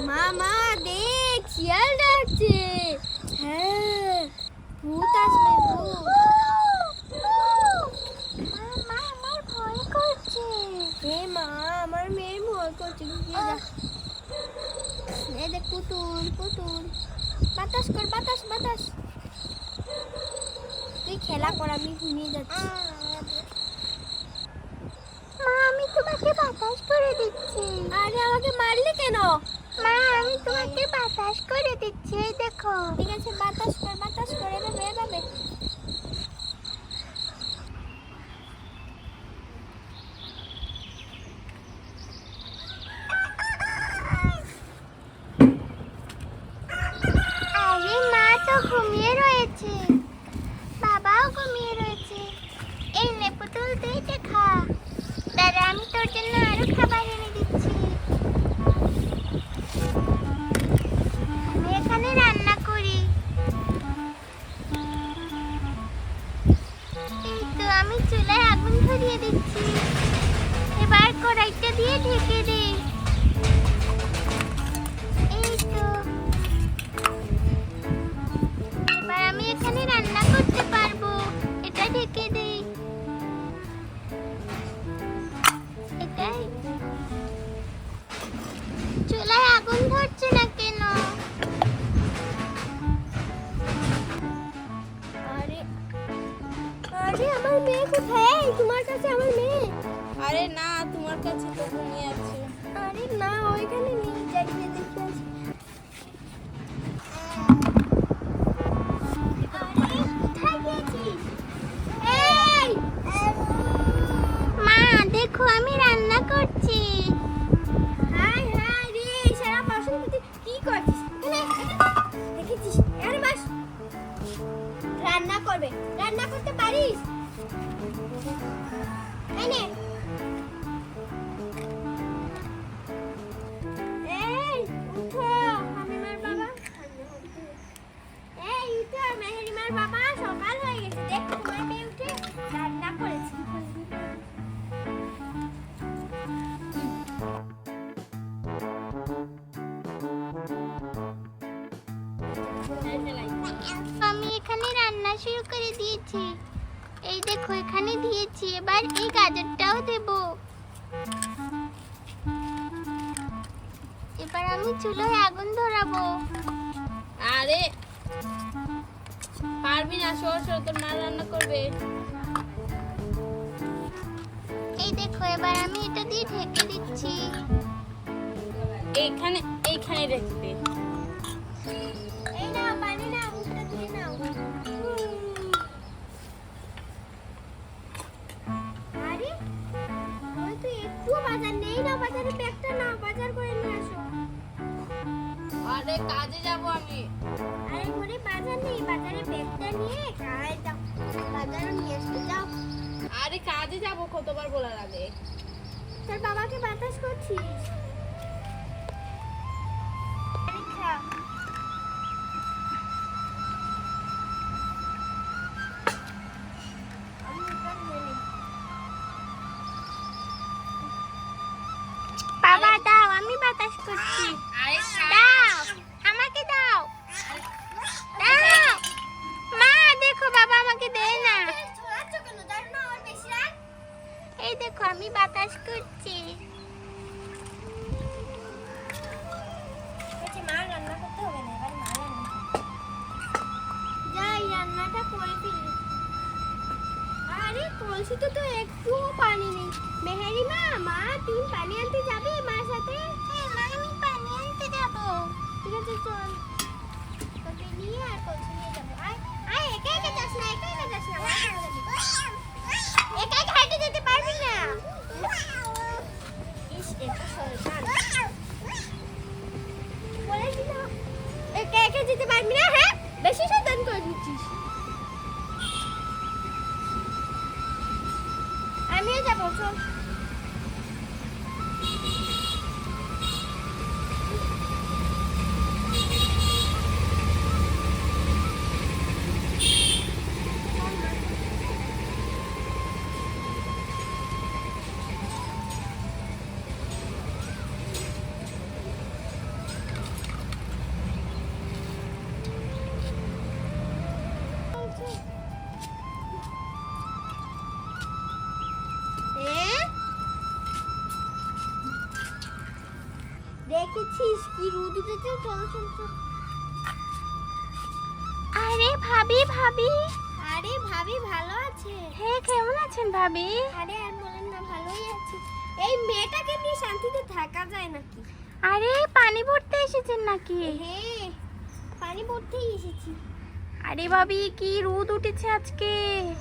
মামা দেখ শিয়াল ডাকছে। হ্যাঁ ভূত আসবে ভূত। মা আমার ভয় করছে। হে মা আমার মেয়ের ভয় করছে। এই দেখ পুতুল পুতুল বাতাস কর বাতাস বাতাস। তুই খেলা কর আমি ঘুমিয়ে যাচ্ছি। মা আমি তোমাকে বাতাস করে দিচ্ছি। আরে আমাকে মারলি কেন? মা আমি তোমাকে বাতাস করে দিচ্ছি এই দেখো। ঠিক আছে বাতাস করে এবার বের হবে। আরে মা তো ঘুমিয়ে রয়েছে, বাবাও ঘুমিয়ে রয়েছে। এই নে পুতুল তুই খা। দাঁড়া আমি তোর জন্য আরো খাবার এনে দিচ্ছি। আমি এখানে রান্না করি। এই তো আমি চুলায় আগুন ধরিয়ে দিচ্ছি। এবার কড়াইটা দিয়ে ঢেকে দে। এই তো এবার আমি এখানে রান্না করতে পারবো। এটা ঢেকে দে। চুলায় আগুন ধরছে না কেন? আরে আরে আমার মেয়ে কোথায়? তোমার কাছে আমার মেয়ে? আরে না তোমার কাছে তো ঘুমিয়ে আছে। আরে না ওইখানে নেই, যাইয়ে দেখি আছে। আরে কোথায় গেছিস? এই মা দেখো আমি রান্না করছি। হাই হাই রে সারা বাসনপত্র কি করছিস? দেখেছিস আরে বাস রান্না করবে, রান্না করতে পারিস? এই নে এই উঠো হামিমার বাবা। এই উঠো মেহেরিমার বাবা, সকাল হয়ে গেছে। দেখ তোমার মেয়ে উঠে রান্না করেছে। আমি এখানে রান্না শুরু করে দিয়েছি। এই দেখো এখানে দিয়েছি, এবার এই গাজরটাও দেব। এবার আমি চুলোয় আগুন ধরাবো। আরে পারবি না, সর তোর মা রান্না করবে। এই দেখো এবার আমি এটা দিয়ে ঢেকে দিচ্ছি। এইখানে রেখে এই নাও পানি নাও, মুখটা ধুয়ে নাও। আরে ওই তো একটু বাজার নেই না, বাজারে ব্যাগটা নাও, বাজার করে নিয়ে আসো। আরে কাজে যাব আমি। আরে ঘরে বাজার নেই, বাজারে ব্যাগটা নিয়ে কাজ যাও, বাজারে নিয়ে আসতে যাও। আরে কাজে যাব, কতবার বলার আগে। তোর বাবাকে বাতাস করছিস? আরে খা। বাবা দাও, আমি বাতাস করছি। দাও আমাকে দাও, দাও। মা দেখো বাবা আমাকে দেয় না। এই দেখো আমি বাতাস করছি। মা রান্না করতে হবে না, এবার মা রান্না যাই রান্নাটা করে ফেলি। আরে কলসিতে তো একটুও পানি নেই। মেহেরিমা মা তুমি পানি আনতে যাবে মার সাথে? হ্যাঁ মা আমি পানি আনতে যাব। ঠিক আছে চল, তোকে নিয়ে আর কলসি নিয়ে যাবো। আয় আয় একা একা যাস না, একা একা যাস না, একা একা হেঁটে যেতে পারবি না। ইস এত শয়তান বলেছি না, একা একা যেতে পারবি না। হ্যাঁ বেশি শয়তান করে দিচ্ছিস। আমিও যাবো চল। দেখেছিস কি রোদ উঠেছে? চল চল চল। আরে ভাবি ভাবি, আরে ভাবি ভালো আছে? হ্যাঁ, কেমন আছেন ভাবি? আরে আর বলেন না, ভালোই আছি। এই মেয়েটাকে নিয়ে শান্তিতে থাকা যায় নাকি? আরে পানি ভরতে এসেছেন নাকি? হ্যাঁ, পানি ভরতেই এসেছি। আরে ভাবি কি রোদ উঠেছে আজকে।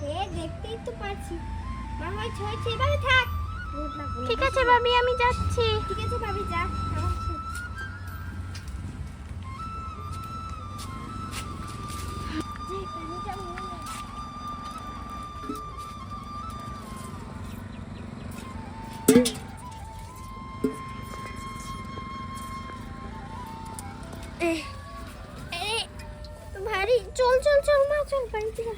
হ্যাঁ, দেখতেই তো পাচ্ছি। মা হয়েছে হয়েছে, এবারে থাক। রোদ লাগবে না। ঠিক আছে ভাবি, আমি যাচ্ছি। ঠিক আছে ভাবি, যা। ভারী, চল চল চল মা, চল বাড়িতে যা।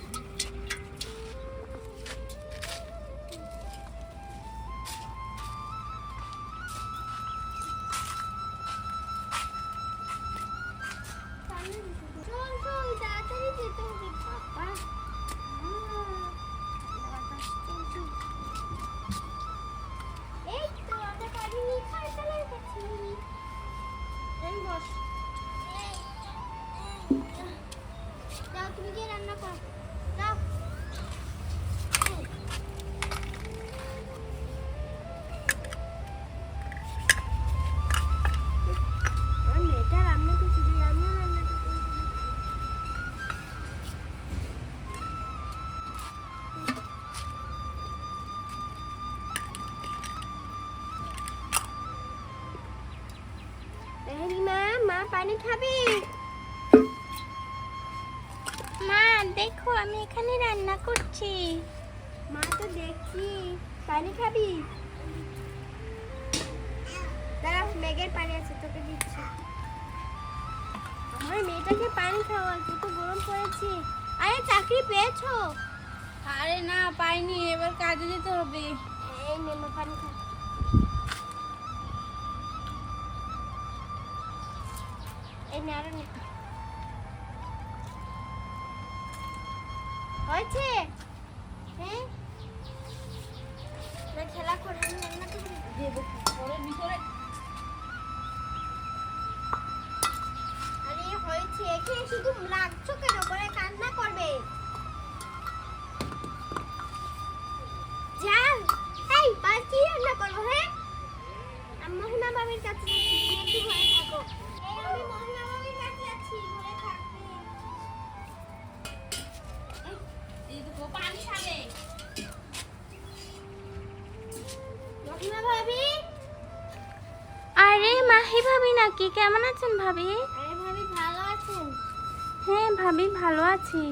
চল চল, তাড়াতাড়ি যেতে হবে বাবা। এই তো আমরা পানি নিয়ে খাই চলে গেছি। এই বস। যাও, তুমি গিয়ে রান্না করো, যাও। আমার মেয়েটা রান্না করছে, রান্না রান্নাটা করছে। মা পানি খাবি? মা দেখো, আমি এখানে রান্না করছি। মা তো দেখছি, পানি খাবি? দাঁড়া, মেঘের পানি আছে, তোকে দিচ্ছি। আমার মেয়েটাকে পানি খাওয়া, কত গরম পড়েছে। আরে চাকরি পেয়েছো? আরে না, পাইনি, এবার কাজে যেতে হবে। এই নে মা, পানি খা। এই নে, আরো নে। হয়েছে? হ্যাঁ, না খেলা করে, আমি রান্না করে দেবো ঘরের ভিতরে। আরে হয়েছে, এখানে শুধু লাগছো কেন? করে কান্না করবে। যা, এই বাস কি রান্না করবো? হ্যাঁ, আমি মহিমা বাবির কাছে যাচ্ছি, তুমি একটু ঘরে থাকো। এই আমি মহিমা বাবির কাছে যাচ্ছি, ঘরে থাকবে। এই দেখো পানি খাবে। মহিমা ভাবি। আরে মাহি ভাবি নাকি? কেমন আছেন ভাবি? আরে ভাবি ভালো আছেন? হ্যাঁ ভাবি ভালো আছি।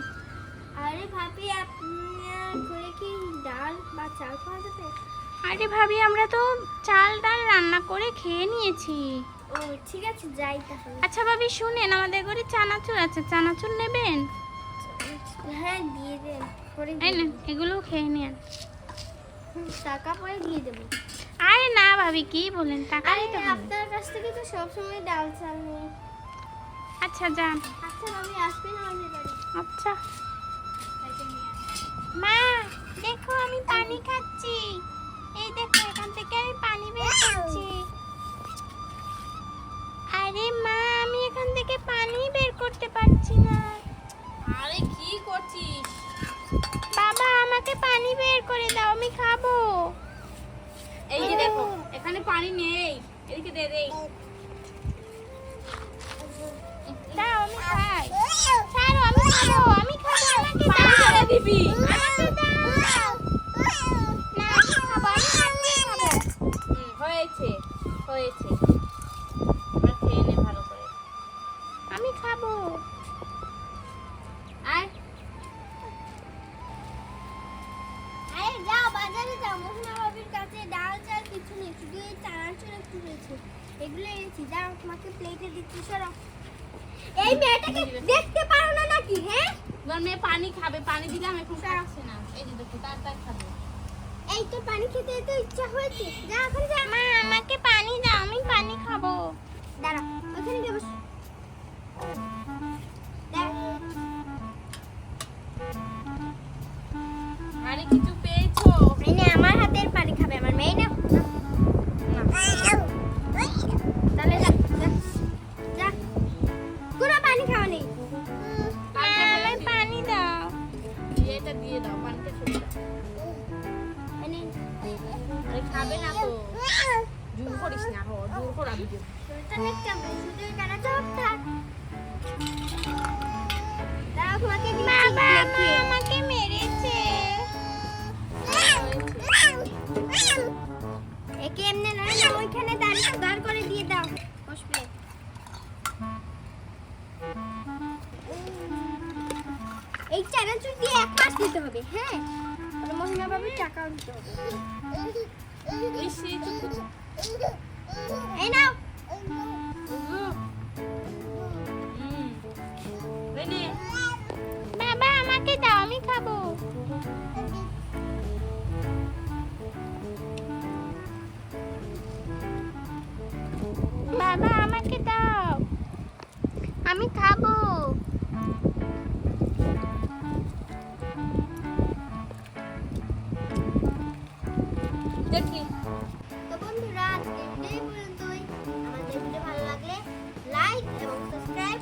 আরে ভাবি আপনার ঘরে কি ডাল বা চাল পাওয়া যাবে? আরে ভাবি আমরা তো চাল ডাল রান্না করে খেয়ে নিয়েছি। ও ঠিক আছে, যাই তাহলে। আচ্ছা ভাবি শুনেন, আমাদের ঘরে চানাচুর আছে, চানাচুর নেবেন? হ্যাঁ দিয়ে দেন, করে এই না, এগুলো খেয়ে নিন। টাকা পরে দিয়ে দেবো। আরে না ভাবি, কি বলেন, টাকা দিতে হবে। আপনার কাছ থেকে তো সবসময় ডাল চাল নেই। আচ্ছা যান। আচ্ছা ভাবি, আসবেন আমাদের বাড়ি? আচ্ছা। মা দেখো, আমি পানি খাচ্ছি। এই দেখো, এখান থেকে আমি পানি বের করছি। আরে মা, আমি এখান থেকে পানি বের করতে পারছি না। আরে কি করছিস? বাবা আমাকে পানি বের করে দাও, আমি খাবো। এই যে দেখো, এখানে পানি নেই, এদিকে দে দে। দাও, আমি খাই। ছাড়ো, আমি খাবো, আমি খাবো, আমাকে পানি দাও। ছেড়ে দিবি। আমাকে দাও। না, আমি খাবো, আমি খাবো। হয়েছে হয়েছে, এবার খেয়ে নে ভালো করে। আমি খাবো। আয়। আরে যাও, বাজারে যাও, মোহনা ভাবির কাছে ডাল চাল কিছু নেই, শুধু এই চানাচুর একটু রয়েছে, এগুলো এনেছি। যাও, তোমাকে প্লেটে দিচ্ছি, সরো। এই মেয়েটাকে দেখতে পারো না নাকি? হ্যাঁ, তোমার মেয়ে পানি খাবে, পানি দিলাম এখন খাচ্ছে না। এই যে দেখো, তার খাবে। এই তো পানি খেতে তো ইচ্ছা হয়েছে। যা এখন যা। মা আমাকে পানি দাও, আমি পানি খাবো। দাঁড়া, ওখানে গিয়ে বস। আরে কিছু পেয়েছো? মেয়ে আমার হাতের পানি খাবে, আমার মেয়ে না। তাহলে এক চামচ, শুধু এখানে চপ থাক। দাঁড়াও, তোমাকে দিচ্ছি, দেখি। আমাকে মেরেছে। একে এমনি নয় না, ওইখানে দাঁড় করে দিয়ে দাও বসবে। এই চানাচুর দিয়ে এক মাস দিতে হবে, হ্যাঁ? আর মহিমা বাবুর টাকাও দিতে হবে। এই নাও। বাবা আমাকে দাও, আমি খাবো। বাবা আমাকে দাও, আমি খাবো। দেখি তো বন্ধুরা, আজকে এই পর্যন্তই। আমাদের ভিডিও ভালো লাগলে লাইক এবং সাবস্ক্রাইব